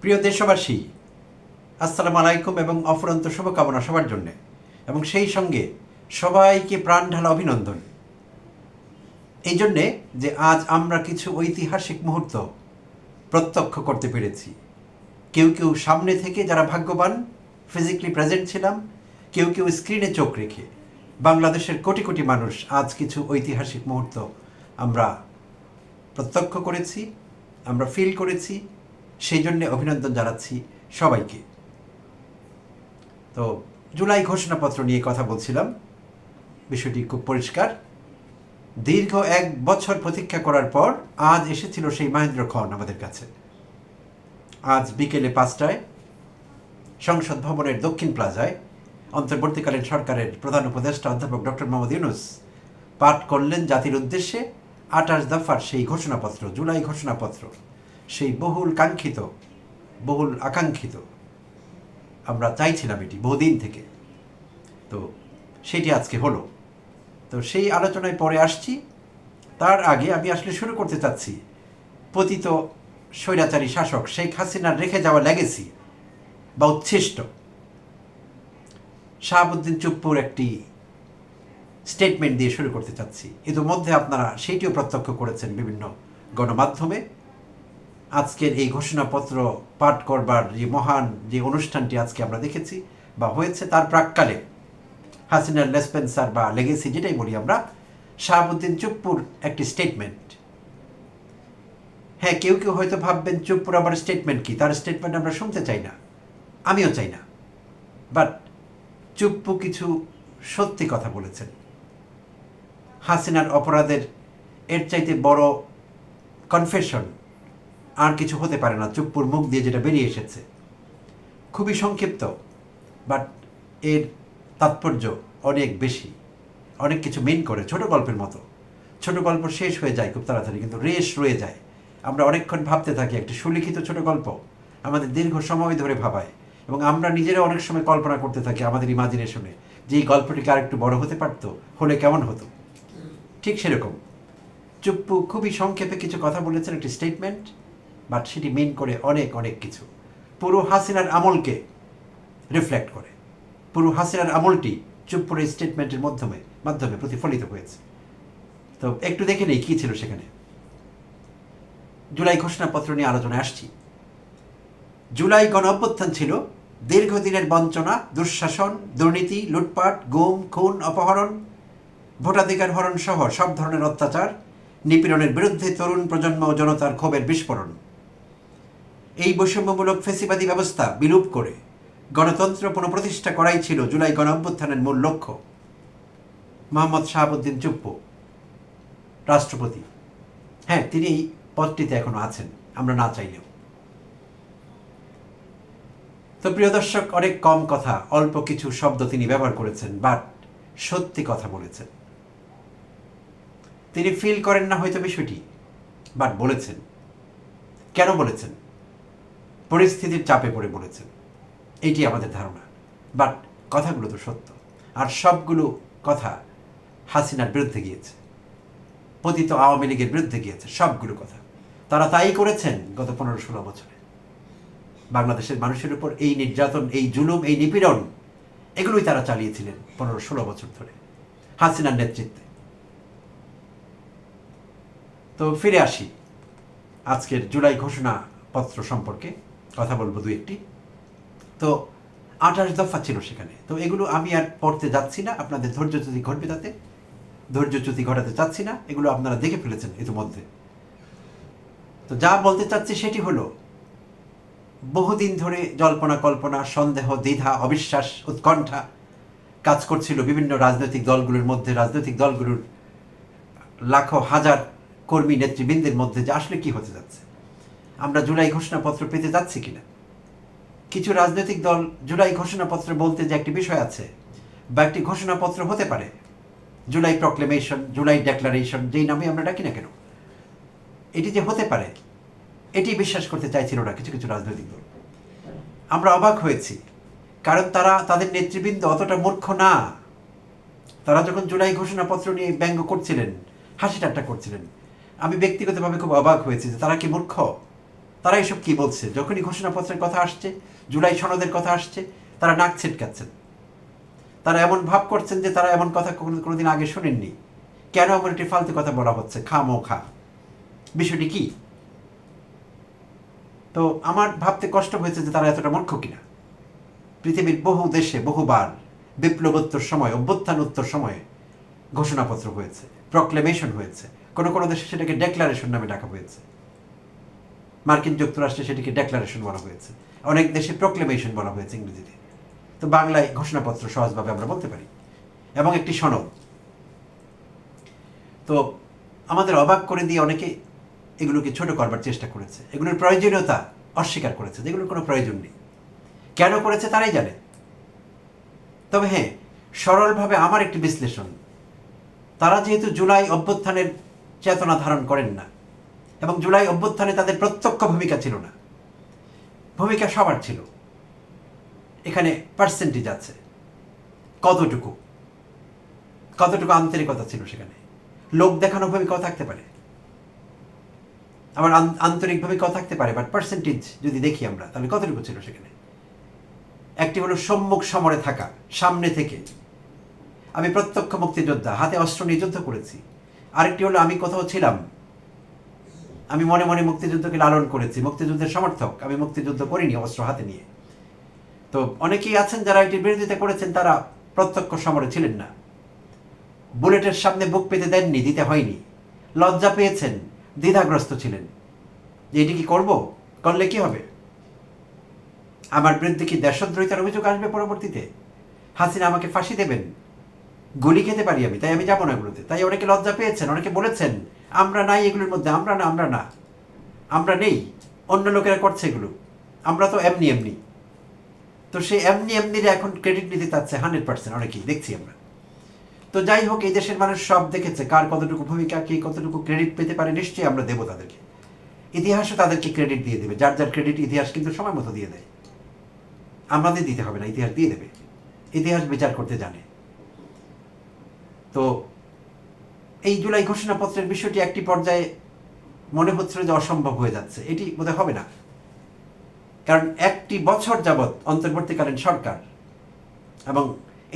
প্রিয় দেশবাসী, আসসালামু আলাইকুম এবং অফুরন্ত শুভকামনা সবার জন্য, এবং সেই সঙ্গে সবাইকে প্রাণ ঢালা অভিনন্দন। এই জন্যে যে আজ আমরা কিছু ঐতিহাসিক মুহূর্ত প্রত্যক্ষ করতে পেরেছি। কেউ কেউ সামনে থেকে, যারা ভাগ্যবান ফিজিক্যালি প্রেজেন্ট ছিলাম, কেউ কেউ স্ক্রিনে চোখ রেখে। বাংলাদেশের কোটি কোটি মানুষ আজ কিছু ঐতিহাসিক মুহূর্ত আমরা প্রত্যক্ষ করেছি, আমরা ফিল করেছি। সেই জন্যে অভিনন্দন জানাচ্ছি সবাইকে। তো জুলাই ঘোষণাপত্র নিয়ে কথা বলছিলাম। বিষয়টি খুব পরিষ্কার। দীর্ঘ 1 বছর প্রতীক্ষা করার পর আজ এসেছিল সেই মহেন্দ্রক্ষণ আমাদের কাছে। আজ বিকেলে 5টায় সংসদ ভবনের দক্ষিণ প্লাজায় অন্তর্বর্তীকালীন সরকারের প্রধান উপদেষ্টা অধ্যাপক ডক্টর মোহাম্মদ ইউনূস পাঠ করলেন জাতির উদ্দেশ্যে 28 দফার সেই ঘোষণাপত্র, জুলাই ঘোষণাপত্র, সেই বহুল কাঙ্ক্ষিত, বহুল আকাঙ্ক্ষিত। আমরা চাইছিলাম এটি বহুদিন থেকে। তো সেটি আজকে হলো। তো সেই আলোচনায় পরে আসছি। তার আগে আমি আসলে শুরু করতে চাচ্ছি পতিত স্বৈরাচারী শাসক শেখ হাসিনার রেখে যাওয়া লেগেসি বা উচ্ছিষ্ট। শাহাবুদ্দিন চুপ্পুর একটি স্টেটমেন্ট দিয়ে শুরু করতে চাচ্ছি। ইতিমধ্যে আপনারা সেইটিও প্রত্যক্ষ করেছেন বিভিন্ন গণমাধ্যমে। আজকের এই ঘোষণাপত্র পাঠ করবার যে মহান যে অনুষ্ঠানটি আজকে আমরা দেখেছি বা হয়েছে, তার প্রাক্কালে হাসিনার লেসপেন্সার বা লেগেসি যেটাই বলি আমরা, শাহাবুদ্দিন চুপ্পুর একটি স্টেটমেন্ট। হ্যাঁ, কেউ কেউ হয়তো ভাববেন চুপ্পুর আবার স্টেটমেন্ট কি, তার স্টেটমেন্ট আমরা শুনতে চাই না, আমিও চাই না। বাট চুপ্পু কিছু সত্যি কথা বলেছেন। হাসিনার অপরাধের এর চাইতে বড় কনফেশন আর কিছু হতে পারে না। চুপ্পুর মুখ দিয়ে যেটা বেরিয়ে এসেছে খুবই সংক্ষিপ্ত, বাট এর তাৎপর্য অনেক বেশি, অনেক কিছু মেন করে। ছোট গল্পের মতো, ছোট গল্প শেষ হয়ে যায় খুব তাড়াতাড়ি, কিন্তু রেশ রয়ে যায়। আমরা অনেকক্ষণ ভাবতে থাকি। একটি সুলিখিত ছোট গল্প আমাদের দীর্ঘ সময় ধরে ভাবায়, এবং আমরা নিজেরা অনেক সময় কল্পনা করতে থাকি আমাদের ইমাজিনেশনে যে এই গল্পটিকে আরেকটু বড় হতে পারতো, হলে কেমন হতো। ঠিক সেরকম চুপ্পু খুবই সংক্ষেপে কিছু কথা বলেছেন, একটি স্টেটমেন্ট, বাট সেটি মেন করে অনেক অনেক কিছু। পুরো হাসিনার আমলকে রিফ্লেক্ট করে। পুরো হাসিনার আমলটি চুপ্পুর এই স্টেটমেন্টের মাধ্যমে প্রতিফলিত হয়েছে। তো একটু দেখে নেই কী ছিল সেখানে। জুলাই ঘোষণাপত্র নিয়ে আলোচনায় আসছি। জুলাই গণ অভ্যুত্থান ছিল দীর্ঘদিনের বঞ্চনা, দুঃশাসন, দুর্নীতি, লুটপাট, গুম, খুন, অপহরণ, ভোটাধিকার হরণ সহ সব ধরনের অত্যাচার, নিপীড়নের বিরুদ্ধে তরুণ প্রজন্ম ও জনতার ক্ষোভের বিস্ফোরণ। এই বৈষম্যমূলক ফেসিবাদী ব্যবস্থা বিলুপ করে গণতন্ত্র পুনঃপ্রতিষ্ঠা করাই ছিল জুলাই গণ অভ্যুত্থানের মূল লক্ষ্য। মোহাম্মদ শাহাবুদ্দিন চুপ্পু, রাষ্ট্রপতি, হ্যাঁ, তিনি এই পদটিতে এখনো আছেন, আমরা না চাইলেও। তো প্রিয় দর্শক, অনেক কম কথা, অল্প কিছু শব্দ তিনি ব্যবহার করেছেন, বাট সত্যি কথা বলেছেন। তিনি ফিল করেন না হয়তো বিষয়টি, বাট বলেছেন। কেন বলেছেন? পরিস্থিতির চাপে পড়ে বলেছেন, এইটি আমাদের ধারণা। বাট কথাগুলো তো সত্য, আর সবগুলো কথা হাসিনার বিরুদ্ধে গিয়েছে, পতিত আওয়ামী লীগের বিরুদ্ধে গিয়েছে সবগুলো কথা। তারা তাই করেছেন গত 15-16 বছরে। বাংলাদেশের মানুষের উপর এই নির্যাতন, এই জুলুম, এই নিপীড়ন, এগুলোই তারা চালিয়েছিলেন 15-16 বছর ধরে হাসিনার নেতৃত্বে। তো ফিরে আসি আজকের জুলাই ঘোষণাপত্র সম্পর্কে কথা বলবো দু একটি। তো 28 দফা ছিল সেখানে। তো এগুলো আমি আর পড়তে যাচ্ছি না, আপনাদের ধৈর্যচ্যুতি ঘটবে তাতে, ধৈর্যচ্যুতি ঘটাতে চাচ্ছি না, এগুলো আপনারা দেখে ফেলেছেন ইতিমধ্যে। তো যা বলতে চাচ্ছি সেটি হলো, বহুদিন ধরে জল্পনা কল্পনা, সন্দেহ, দ্বিধা, অবিশ্বাস, উৎকণ্ঠা কাজ করছিল বিভিন্ন রাজনৈতিক দলগুলোর মধ্যে, রাজনৈতিক দলগুলোর লাখো হাজার কর্মী নেতৃবৃন্দের মধ্যে, যে আসলে কি হতে যাচ্ছে, আমরা জুলাই ঘোষণাপত্র পেতে যাচ্ছি কিনা। কিছু রাজনৈতিক দল জুলাই ঘোষণাপত্র বলতে যে একটি বিষয় আছে বা একটি ঘোষণাপত্র হতে পারে, জুলাই প্রক্লেমেশন, জুলাই ডেক্লারেশন, যেই নামে আমরা ডাকি না কেন, এটি যে হতে পারে এটি বিশ্বাস করতে চাইছিল না কিছু কিছু রাজনৈতিক দল। আমরা অবাক হয়েছি, কারণ তারা, তাদের নেতৃবৃন্দ অতটা মূর্খ না। তারা যখন জুলাই ঘোষণাপত্র নিয়ে ব্যঙ্গ করছিলেন, হাসি ঠাট্টা করছিলেন, আমি ব্যক্তিগতভাবে খুব অবাক হয়েছি যে তারা কি মূর্খ? তারা এসব কি বলছে? যখনই ঘোষণাপত্রের কথা আসছে, জুলাই সনদের কথা আসছে, তারা নাক ছিটকাচ্ছেন। তারা এমন ভাব করছেন যে তারা এমন কথা কোনোদিন আগে শোনেননি। কেন এমন একটি ফালতু কথা বলা হচ্ছে খামোখা? বিষয়টি কি? তো আমার ভাবতে কষ্ট হয়েছে যে তারা এতটা মূর্খ কিনা। পৃথিবীর বহু দেশে বহুবার বিপ্লবোত্তর সময়, অভ্যুত্থানোত্তর সময়ে ঘোষণাপত্র হয়েছে, প্রক্লেমেশন হয়েছে। কোনো কোনো দেশে সেটাকে ডেক্লারেশন নামে ডাকা হয়েছে। মার্কিন যুক্তরাষ্ট্রে সেটিকে ডেক্লারেশন বলা হয়েছে, অনেক দেশে প্রক্লেমেশন বলা হয়েছে ইংরেজিতে। তো বাংলায় ঘোষণাপত্র সহজভাবে আমরা বলতে পারি, এবং একটি সনদ। তো আমাদের অবাক করে দিয়ে অনেকে এগুলোকে ছোট করবার চেষ্টা করেছে, এগুলোর প্রয়োজনীয়তা অস্বীকার করেছে, যেগুলোর কোনো প্রয়োজন নেই। কেন করেছে তারাই জানে। তবে হ্যাঁ, সরলভাবে আমার একটি বিশ্লেষণ, তারা যেহেতু জুলাই অভ্যুত্থানের চেতনা ধারণ করেন না, এবং জুলাই অভ্যুত্থানে তাদের প্রত্যক্ষ ভূমিকা ছিল না, ভূমিকা সবার ছিল। এখানে পার্সেন্টেজ আছে, কতটুকু আন্তরিকতা ছিল সেখানে। লোক দেখানো ভূমিকাও থাকতে পারে, আবার আন্তরিক ভূমিকাও থাকতে পারে, বাট পার্সেন্টেজ যদি দেখি আমরা, তাহলে কতটুকু ছিল সেখানে? একটি হলো সম্মুখ সমরে থাকা, সামনে থেকে আমি প্রত্যক্ষ মুক্তিযোদ্ধা, হাতে অস্ত্র নিয়ে যুদ্ধ করেছি। আরেকটি হলো আমি কোথাও ছিলাম, আমি মনে মনে মুক্তিযুদ্ধকে লালন করেছি, মুক্তিযুদ্ধের সমর্থক, আমি মুক্তিযুদ্ধ করিনি অস্ত্র হাতে নিয়ে। তো অনেকেই আছেন যারা এটির বিরোধিতা করেছেন, তারা প্রত্যক্ষ সমরে ছিলেন না, বুলেটের সামনে বুক পেতে দেননি, দিতে হয়নি, লজ্জা পেয়েছেন, দ্বিধাগ্রস্ত ছিলেন যে এটি কি করব, করলে কি হবে, আমার বিরুদ্ধে কি দেশদ্রোহিতার অভিযোগ আসবে পরবর্তীতে, হাসিনা আমাকে ফাঁসি দেবেন, গুলি খেতে পারি আমি, তাই আমি যাবো না এগুলোতে। তাই অনেকে লজ্জা পেয়েছেন, অনেকে বলেছেন আমরা নাই এগুলোর মধ্যে, আমরা নেই, অন্য লোকেরা করছে এগুলো, আমরা তো এমনি এমনি। তো সে এমনির এখন ক্রেডিট নিতে চাচ্ছে 100%, অনেকেই দেখছি আমরা। তো যাই হোক, এই দেশের মানুষ সব দেখেছে কার কতটুকু ভূমিকা, কে কতটুকু ক্রেডিট পেতে পারে। নিশ্চয়ই আমরা দেবো তাদেরকে, ইতিহাসও তাদেরকে ক্রেডিট দিয়ে দেবে। যার যার ক্রেডিট ইতিহাস কিন্তু সময় মতো দিয়ে দেয়, আমাদের দিতে হবে না, ইতিহাস দিয়ে দেবে। ইতিহাস বিচার করতে জানে। তো এই জুলাই ঘোষণাপত্রের বিষয়টি একটি পর্যায়ে মনে হচ্ছিল যে অসম্ভব হয়ে যাচ্ছে, এটি বোধহয় হবে না। কারণ একটি বছর যাবৎ অন্তর্বর্তীকালীন সরকার এবং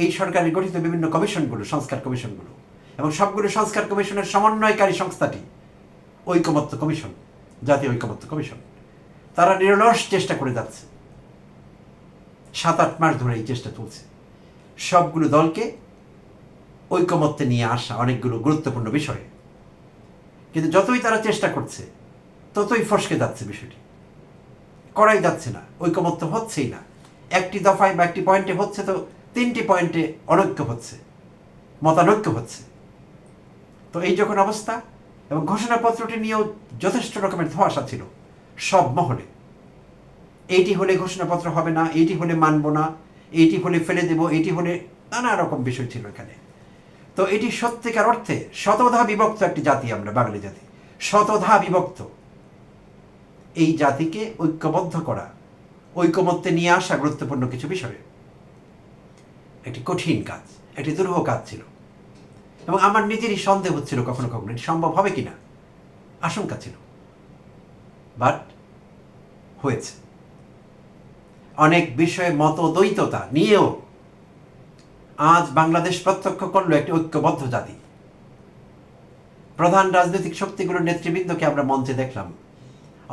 এই সরকারের গঠিত বিভিন্ন কমিশনগুলো, সংস্কার কমিশনগুলো, এবং সবগুলো সংস্কার কমিশনের সমন্বয়কারী সংস্থাটি ঐকমত্য কমিশন, জাতীয় ঐকমত্য কমিশন, তারা নিরলস চেষ্টা করে যাচ্ছে। 7-8 মাস ধরে এই চেষ্টা চলছে, সবগুলো দলকে ঐকমত্যে নিয়ে আসা অনেকগুলো গুরুত্বপূর্ণ বিষয়ে। কিন্তু যতই তারা চেষ্টা করছে, ততই ফসকে যাচ্ছে বিষয়টি, করাই যাচ্ছে না, ঐকমত্য হচ্ছেই না। একটি দফায় বা একটি পয়েন্টে হচ্ছে, তো 3টি পয়েন্টে অনৈক্য হচ্ছে, মতানৈক্য হচ্ছে। তো এই যখন অবস্থা, এবং ঘোষণাপত্রটি নিয়েও যথেষ্ট রকমের ধোঁয়াশা ছিল সব মহলে, এইটি হলে ঘোষণাপত্র হবে না, এইটি হলে মানব না, এইটি হলে ফেলে দেব, এইটি হলে নানা রকম বিষয় ছিল এখানে। তো এটি সত্যিকার অর্থে শতধা বিভক্ত একটি জাতি, আমরা বাঙালি জাতি শতধা বিভক্ত। এই জাতিকে ঐক্যবদ্ধ করা, ঐকমত্যে নিয়ে আসা গুরুত্বপূর্ণ কিছু বিষয়ে একটি কঠিন কাজ, একটি দুরূহ কাজ ছিল। এবং আমার নিজেরই সন্দেহ হচ্ছিল কখনো কখনো এটি সম্ভব হবে কিনা, আশঙ্কা ছিল। বাট হয়েছে। অনেক বিষয়ে মতদ্বৈততা নিয়েও আজ বাংলাদেশ প্রত্যক্ষ করলো একটি ঐক্যবদ্ধ জাতি। প্রধান রাজনৈতিক শক্তিগুলোর নেতৃবৃন্দকে আমরা মঞ্চে দেখলাম,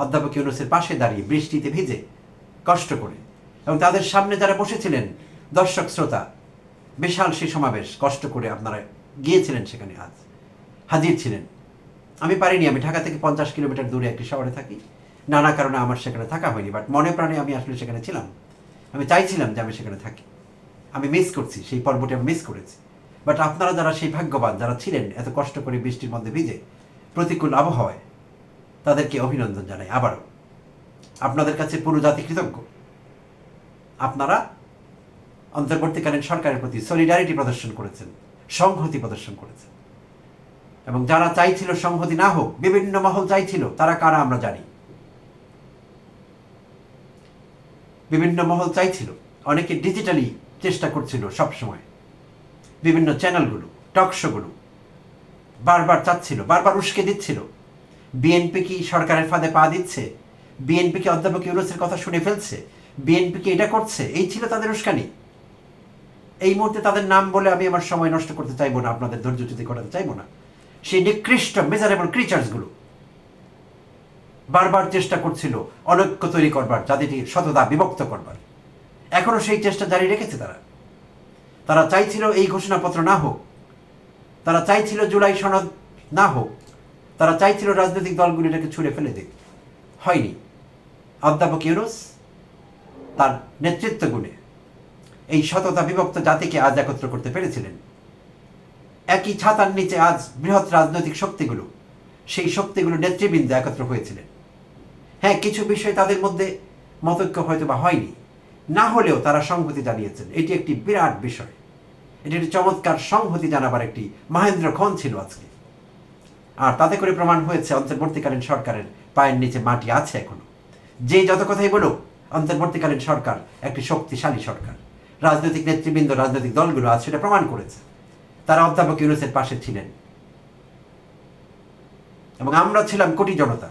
অধ্যাপক ইউনূসের পাশে দাঁড়িয়ে বৃষ্টিতে ভিজে কষ্ট করে, এবং তাদের সামনে যারা বসেছিলেন দর্শক শ্রোতা, বিশাল সেই সমাবেশ, কষ্ট করে আপনারা গিয়েছিলেন সেখানে, আজ হাজির ছিলেন। আমি পারিনি, আমি ঢাকা থেকে 50 কিলোমিটার দূরে একটি শহরে থাকি, নানা কারণে আমার সেখানে থাকা হয়নি। বাট মনে প্রাণে আমি আসলে সেখানে ছিলাম, আমি চাইছিলাম যে আমি সেখানে থাকি। আমি মিস করছি সেই পর্বটি, আমি মিস করেছি। বাট আপনারা যারা সেই ভাগ্যবান, যারা ছিলেন এত কষ্ট করে বৃষ্টির মধ্যে ভিজে প্রতিকূল আবহাওয়ায়, তাদেরকে অভিনন্দন জানাই আবারও। আপনাদের কাছে পুরো জাতি কৃতজ্ঞ। আপনারা অন্তর্বর্তীকালীন সরকারের প্রতি সলিডারিটি প্রদর্শন করেছেন, সংহতি প্রদর্শন করেছেন। এবং যারা চাইছিল সংহতি না হোক, বিভিন্ন মহল চাইছিল, তারা কারা আমরা জানি। বিভিন্ন মহল চাইছিল, অনেকে ডিজিটালি চেষ্টা করছিল সবসময়, বিভিন্ন চ্যানেলগুলো, টকশোগুলো বারবার চাচ্ছিল, বারবার উস্কে দিচ্ছিল বিএনপি কি সরকারের ফাঁদে পা দিচ্ছে, বিএনপিকে অধ্যাপক ইউনূসের কথা শুনে ফেলছে, বিএনপিকে এটা করছে, এই ছিল তাদের উস্কানি। এই মুহূর্তে তাদের নাম বলে আমি আমার সময় নষ্ট করতে চাইবো না, আপনাদের ধৈর্যচ্যুতি করাতে চাইবো না। সেই নিকৃষ্ট মেজারেবল ক্রিচার্সগুলো বারবার চেষ্টা করছিল অনৈক্য তৈরি করবার, জাতিটি শততা বিভক্ত করবার। এখনো সেই চেষ্টা জারি রেখেছে তারা। তারা চাইছিল এই ঘোষণাপত্র না হোক, তারা চাইছিল জুলাই সনদ না হোক, তারা চাইছিল রাজনৈতিক দলগুলি এটাকে ছুঁড়ে ফেলে দিক। হয়নি। অধ্যাপক ইউনূস তার নেতৃত্ব গুণে এই শততা বিভক্ত জাতিকে আজ একত্র করতে পেরেছিলেন। একই ছাতার নিচে আজ বৃহৎ রাজনৈতিক শক্তিগুলো, সেই শক্তিগুলো নেতৃবৃন্দ একত্র হয়েছিলেন। হ্যাঁ, কিছু বিষয় তাদের মধ্যে মতৈক্য হয়তো বা হয়নি, না হলেও তারা সংহতি জানিয়েছেন। এটি একটি বিরাট বিষয়, এটি একটি চমৎকার সংহতি জানাবার একটি মহেন্দ্রক্ষণ ছিল আজকে। আর তাতে করে প্রমাণ হয়েছে অন্তর্বর্তীকালীন সরকারের পায়ের নিচে মাটি আছে এখনো। যে যত কথাই বলুক, অন্তর্বর্তীকালীন সরকার একটি শক্তিশালী সরকার। রাজনৈতিক নেতৃবৃন্দ, রাজনৈতিক দলগুলো আজ সেটা প্রমাণ করেছে। তারা অধ্যাপক ইউনূসের পাশে ছিলেন এবং আমরা ছিলাম কোটি জনতা।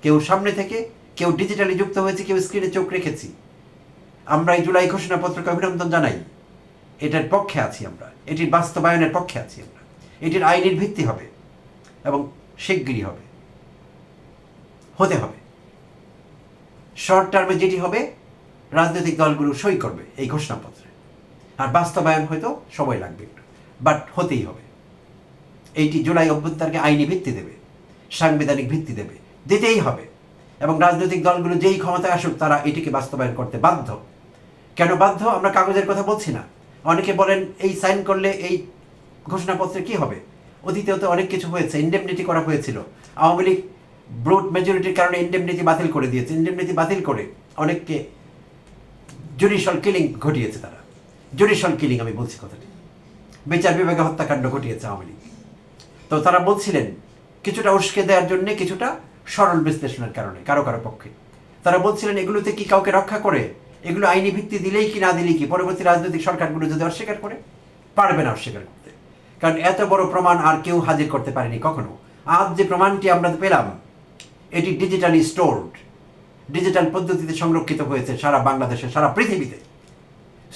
কেউ সামনে থেকে, কেউ ডিজিটালি যুক্ত হয়েছে, কেউ স্ক্রিনে চোখ রেখেছি। আমরা এই জুলাই ঘোষণাপত্রকে অভিনন্দন জানাই। এটার পক্ষে আছি আমরা, এটির বাস্তবায়নের পক্ষে আছি আমরা। এটির আইনের ভিত্তি হবে এবং শিগগিরই হবে, হতে হবে। শর্ট টার্মে যেটি হবে, রাজনৈতিক দলগুলো সই করবে এই ঘোষণাপত্রে, আর বাস্তবায়ন হয়তো সময় লাগবে একটু, বাট হতেই হবে। এইটি জুলাই অভ্যুত্থানকে আইনি ভিত্তি দেবে, সাংবিধানিক ভিত্তি দেবে, দিতেই হবে। এবং রাজনৈতিক দলগুলো যেই ক্ষমতায় আসুক, তারা এটিকে বাস্তবায়ন করতে বাধ্য। কেন বাধ্য? আমরা কাগজের কথা বলছি না। অনেকে বলেন এই সাইন করলে এই ঘোষণাপত্রে কি হবে? অতীতেও তো অনেক কিছু হয়েছে, ইন্ডেমনিটি করা হয়েছিল। আওয়ামী লীগ ব্রুট মেজরিটির কারণে ইন্ডেমনিটি বাতিল করে দিয়েছে। ইন্ডেমনিটি বাতিল করে অনেককে জুডিশিয়াল কিলিং ঘটিয়েছে তারা। জুডিশিয়াল কিলিং আমি বলছি কথাটি, বিচার বিভাগে হত্যাকাণ্ড ঘটিয়েছে আওয়ামী লীগ। তো তারা বলছিলেন কিছুটা উস্কে দেওয়ার জন্য, কিছুটা সরল বিশ্লেষণের কারণে কারো কারো পক্ষে তারা বলছিলেন এগুলোতে কি কাউকে রক্ষা করে, এগুলো আইনি ভিত্তি দিলেই কি না দিলেই কি, পরবর্তী রাজনৈতিক সরকারগুলো যদি অস্বীকার করে, পারবে না অস্বীকার করতে, কারণ এত বড় প্রমাণ আর কেউ হাজির করতে পারেনি কখনো। আজ যে প্রমাণটি আমরা পেলাম, এটি ডিজিটালি স্টোরড, ডিজিটাল পদ্ধতিতে সংরক্ষিত হয়েছে সারা বাংলাদেশে, সারা পৃথিবীতে।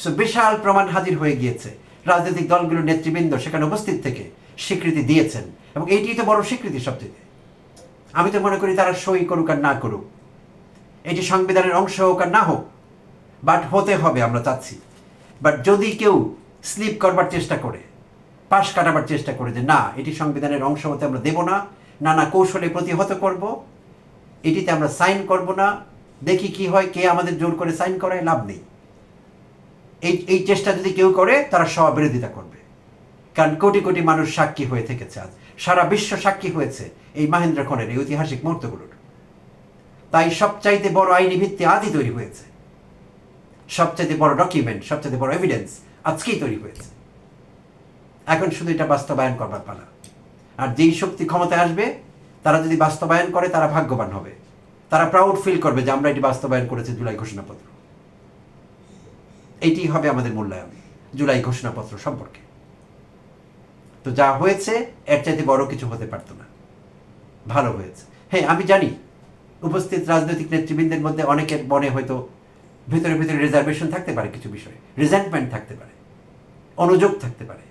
সো বিশাল প্রমাণ হাজির হয়ে গিয়েছে। রাজনৈতিক দলগুলোর নেতৃবৃন্দ সেখানে উপস্থিত থেকে স্বীকৃতি দিয়েছেন, এবং এইটি তো বড় স্বীকৃতি সবচেয়ে। আমি তো মনে করি তারা সই করুক আর না করুক, এটি সংবিধানের অংশ হোক আর না হোক, বাট হতে হবে, আমরা চাচ্ছি। বাট যদি কেউ স্লিপ করবার চেষ্টা করে, পাশ কাটাবার চেষ্টা করে যে না এটি সংবিধানের অংশ হতে আমরা দেব না, নানা কৌশলে প্রতিহত করব, এটিতে আমরা সাইন করব না, দেখি কি হয়, কে আমাদের জোর করে সাইন করায়, লাভ নেই। এই চেষ্টা যদি কেউ করে, তারা স্ববিরোধিতা করবে। কারণ কোটি কোটি মানুষ সাক্ষী হয়ে থেকেছে, আজ সারা বিশ্ব সাক্ষী হয়েছে এই মহেন্দ্রক্ষণের, এই ঐতিহাসিক মুহূর্তগুলোর। তাই সবচাইতে বড় আইনি ভিত্তি আজই তৈরি হয়েছে, সবচাইতে বড় ডকুমেন্ট, সবচাইতে বড় এভিডেন্স আজকেই তৈরি হয়েছে। এখন শুধু এটা বাস্তবায়ন করবার পালা। আর যেই শক্তি ক্ষমতায় আসবে, তারা যদি বাস্তবায়ন করে, তারা ভাগ্যবান হবে, তারা প্রাউড ফিল করবে যে আমরা এটি বাস্তবায়ন করেছি জুলাই ঘোষণাপত্র। এইটি হবে আমাদের মূল্যায়ন জুলাই ঘোষণাপত্র সম্পর্কে। তো যা হয়েছে এর চাইতে বড় কিছু হতে পারত না, ভালো হয়েছে। হ্যাঁ, আমি জানি উপস্থিত রাজনৈতিক নেতৃবৃন্দের মধ্যে অনেকের মনে হয়তো ভিতরে ভিতরে রিজার্ভেশন থাকতে পারে, কিছু বিষয়ে রিজেন্টমেন্ট থাকতে পারে, অনুযোগ থাকতে পারে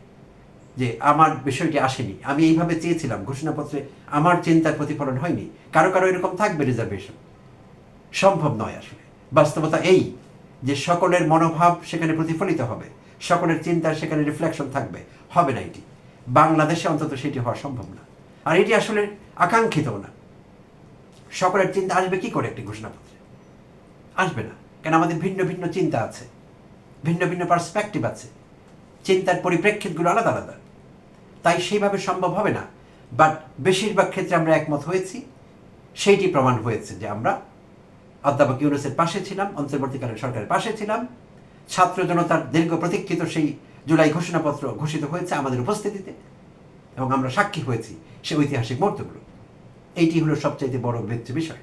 যে আমার বিষয়টি আসেনি, আমি এইভাবে চেয়েছিলাম, ঘোষণাপত্রে আমার চিন্তার প্রতিফলন হয়নি। কারো কারো এরকম থাকবে রিজার্ভেশন। সম্ভব নয় আসলে। বাস্তবতা এই যে সকলের মনোভাব সেখানে প্রতিফলিত হবে, সকলের চিন্তার সেখানে রিফ্লেকশন থাকবে, হবে না এটি। বাংলাদেশে অন্তত সেটি হওয়া সম্ভব না, আর এটি আসলে আকাঙ্ক্ষিতও না। সকলের চিন্তা আসবে কি করে একটি ঘোষণাপত্রে? আসবে না, কেন আমাদের ভিন্ন ভিন্ন চিন্তা আছে, ভিন্ন ভিন্ন পার্সপেক্টিভ আছে, চিন্তার পরিপ্রেক্ষিতগুলো আলাদা আলাদা, তাই সেইভাবে সম্ভব হবে না। বাট বেশিরভাগ ক্ষেত্রে আমরা একমত হয়েছি, সেইটি প্রমাণ হয়েছে যে আমরা অধ্যাপক ইউনূসের পাশে ছিলাম, অন্তর্বর্তীকালীন সরকারের পাশে ছিলাম। ছাত্র জনতার দীর্ঘ প্রতীক্ষিত সেই জুলাই ঘোষণাপত্র ঘোষিত হয়েছে আমাদের উপস্থিতিতে, এবং আমরা সাক্ষী হয়েছি সেই ঐতিহাসিক মুহূর্তগুলো। এইটি হলো সবচাইতে বড় বিষয়।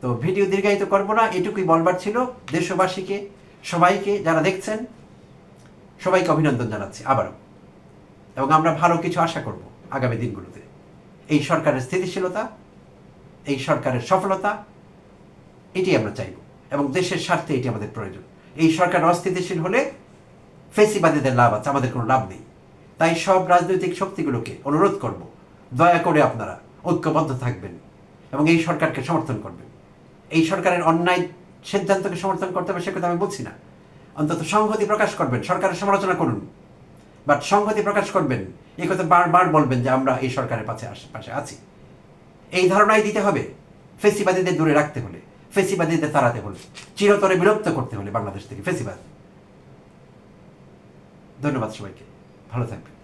তো ভিডিও দীর্ঘায়িত করব না, এটুকুই বলবার ছিল। দেশবাসীকে, সবাইকে যারা দেখছেন, সবাইকে অভিনন্দন জানাচ্ছি আবারও, এবং আমরা ভালো কিছু আশা করব আগামী দিনগুলোতে। এই সরকারের স্থিতিশীলতা, এই সরকারের সফলতা, এটি আমরা চাইব এবং দেশের স্বার্থে এটি আমাদের প্রয়োজন। এই সরকার অস্থিতিশীল হলে ফেসিবাদীদের লাভ আছে, আমাদের কোনো লাভ নেই। তাই সব রাজনৈতিক শক্তিগুলোকে অনুরোধ করব, দয়া করে আপনারা ঐক্যবদ্ধ থাকবেন এবং এই সরকারকে সমর্থন করবেন। এই সরকারের অন্যায় সিদ্ধান্তকে সমর্থন করতে হবে সে কথা আমি বলছি না, অন্তত সংহতি প্রকাশ করবেন, সরকারের সমালোচনা করুন, বাট সংহতি প্রকাশ করবেন, এই কথা বারবার বলবেন যে আমরা এই সরকারের পাশে আছি। এই ধারণাই দিতে হবে। ফেসিবাদীদের দূরে রাখতে হলে, ফেসিবাদীদের তাড়াতে হলে, চিরতরে বিলুপ্ত করতে হলে বাংলাদেশ থেকে ফেসিবাদ। ধন্যবাদ সবাইকে, ভালো থাকবেন।